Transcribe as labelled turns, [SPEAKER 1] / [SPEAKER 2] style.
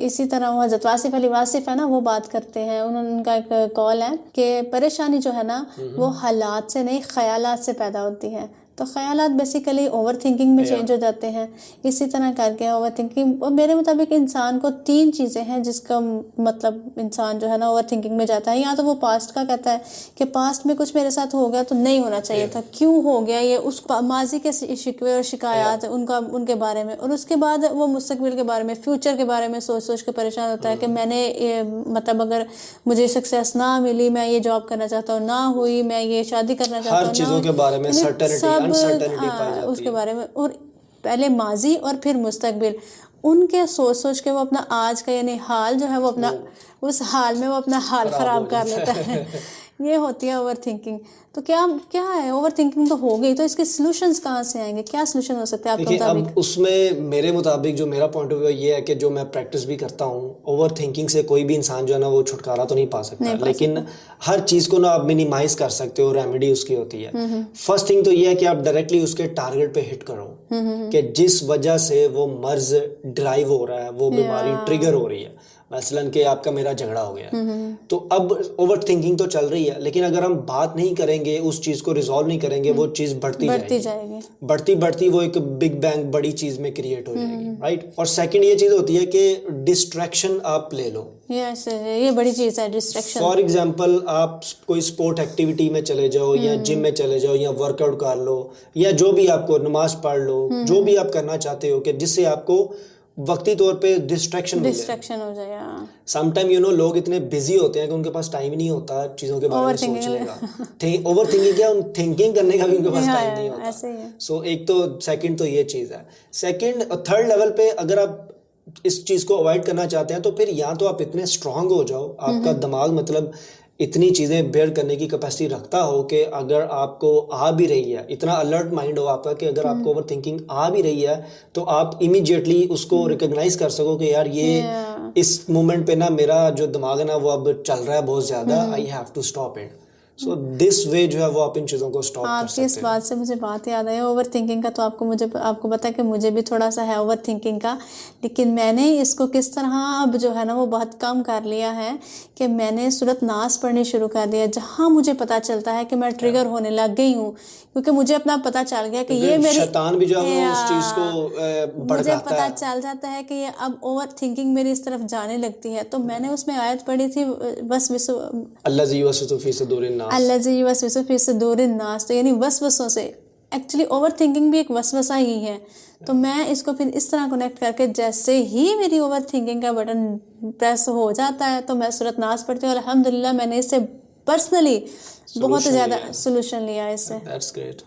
[SPEAKER 1] इसी तरह वो हज़रत वासिफ़ अली वासिफ़ है ना, वो बात करते हैं, उनका एक कॉल है कि परेशानी जो है ना वो हालात से नहीं ख़यालात से पैदा होती है। तो ख़यालात बेसिकली ओवर थिंकिंग में चेंज हो जाते हैं। इसी तरह करके ओवर थिंकिंग, और मेरे मुताबिक इंसान को 3 चीज़ें हैं जिसका मतलब इंसान जो है ना ओवर थिंकिंग में जाता है। या तो वो पास्ट का कहता है कि पास्ट में कुछ मेरे साथ हो गया तो नहीं होना चाहिए था, क्यों हो गया ये, उस माजी के शिकवे और शिकायत उनके बारे में। और उसके बाद वो मुस्तकबिल के बारे में, फ्यूचर के बारे में सोच सोच के परेशान होता है कि मैंने मतलब अगर मुझे सक्सेस ना मिली, मैं ये जॉब करना चाहता हूँ, ना हुई, मैं ये शादी करना चाहता हूँ,
[SPEAKER 2] हर चीज़ों के बारे में अनसर्टेनिटी पाई जाती
[SPEAKER 1] उसके
[SPEAKER 2] है।
[SPEAKER 1] बारे में। और पहले माजी और फिर मुस्तकबिल, उनके सोच सोच के वो अपना आज का यानी हाल जो है वो अपना उस हाल में वो अपना हाल ख़राब कर लेता है। ये होती है ओवर थिंकिंग। तो क्या क्या है, ओवर थिंकिंग तो हो गई, तो इसके सॉल्यूशंस कहाँ से आएंगे, क्या सॉल्यूशन हो सकता है आपके
[SPEAKER 2] देखिए,
[SPEAKER 1] मुताबिक?
[SPEAKER 2] अब उसमें मेरे मुताबिक जो मेरा पॉइंट ऑफ व्यू ये है कि जो मैं प्रैक्टिस भी करता हूँ, ओवर थिंकिंग से कोई भी इंसान जो है ना वो छुटकारा तो नहीं पा सकता,
[SPEAKER 1] नहीं पा
[SPEAKER 2] लेकिन
[SPEAKER 1] सकता।
[SPEAKER 2] हर चीज़ को ना आप मिनिमाइज कर सकते हो, रेमेडी उसकी होती है। फर्स्ट थिंग तो ये है कि आप डायरेक्टली उसके टारगेट पे हिट करो, कि जिस वजह से वो मर्ज ड्राइव हो रहा है, वो बीमारी ट्रिगर हो रही है, मसलन कि आपका मेरा झगड़ा हो गया, तो अब ओवर थिंकिंग तो चल रही है, लेकिन अगर हम बात नहीं करेंगे, उस चीज़ को रिजॉल्व नहीं करेंगे, वो चीज़ बढ़ती जाएगी, बढ़ती बढ़ती वो एक बिग बैंग बड़ी चीज़ में क्रिएट हो जाएगी, राइट। और सेकंड ये चीज़ होती है कि डिस्ट्रैक्शन आप ले लो।
[SPEAKER 1] यस, ये बड़ी चीज़ है डिस्ट्रैक्शन।
[SPEAKER 2] फॉर एग्जाम्पल, आप कोई स्पोर्ट एक्टिविटी में चले जाओ, या जिम में चले जाओ, या वर्कआउट कर लो, या जो भी आपको, नमाज पढ़ लो, जो भी आप करना चाहते हो कि जिससे आपको वक्ती तौर पे डिस्ट्रैक्शन हो
[SPEAKER 1] जाए।
[SPEAKER 2] समटाइम लोग इतने बिजी होते हैं कि उनके पास टाइम नहीं होता चीज़ों के बारे में सोचने का। ओवर थिंकिंग क्या, थिंकिंग करने का भी उनके पास टाइम नहीं होता। सो एक तो सेकंड तो ये चीज़ है। सेकंड, थर्ड लेवल पे अगर आप इस चीज़ को अवॉइड करना चाहते हैं तो फिर या तो आप इतने स्ट्रांग हो जाओ, आपका दिमाग मतलब इतनी चीज़ें बेयर करने की कैपेसिटी रखता हो कि अगर आपको आ भी रही है, इतना अलर्ट माइंड हो आपका कि अगर आपको ओवर थिंकिंग आ भी रही है तो आप इमीडिएटली उसको रिकॉग्नाइज कर सको कि यार ये इस मोमेंट पे ना मेरा जो दिमाग है ना वो अब चल रहा है बहुत ज़्यादा, I have to stop it. So this way जो है वो आप इन चीज़ों को स्टॉप कर सकते हैं।
[SPEAKER 1] इस बात से मुझे बात याद आई ओवर थिंकिंग का, तो आपको पता है कि मुझे भी थोड़ा सा है ओवर थिंकिंग का, लेकिन मैंने इसको किस तरह अब जो है ना वो बहुत कम कर लिया है कि मैंने सूरत नास पढ़नी शुरू कर दिया, जहाँ मुझे पता चलता है कि मैं ट्रिगर होने लग गई हूँ, क्योंकि मुझे अपना पता चल गया कि ये मेरी
[SPEAKER 2] शैतान भी जो है वो उस चीज़ को
[SPEAKER 1] मुझे पता चल जाता है कि ये अब ओवर थिंकिंग मेरी इस तरफ जाने लगती है। तो मैंने उसमें आयत पढ़ी थी,
[SPEAKER 2] अल्लाज़ी युवस्विसु फी
[SPEAKER 1] सुदूरिन नास, तो यानी वसवसों से। एक्चुअली ओवर थिंकिंग भी एक वसवसा ही है। तो मैं इसको फिर इस तरह कनेक्ट करके, जैसे ही मेरी ओवर थिंकिंग का बटन प्रेस हो जाता है तो मैं सूरत नास पढ़ती हूँ। अल्हम्दुलिल्लाह मैंने इससे पर्सनली बहुत ज़्यादा सोल्यूशन लिया इससे।
[SPEAKER 2] That's great.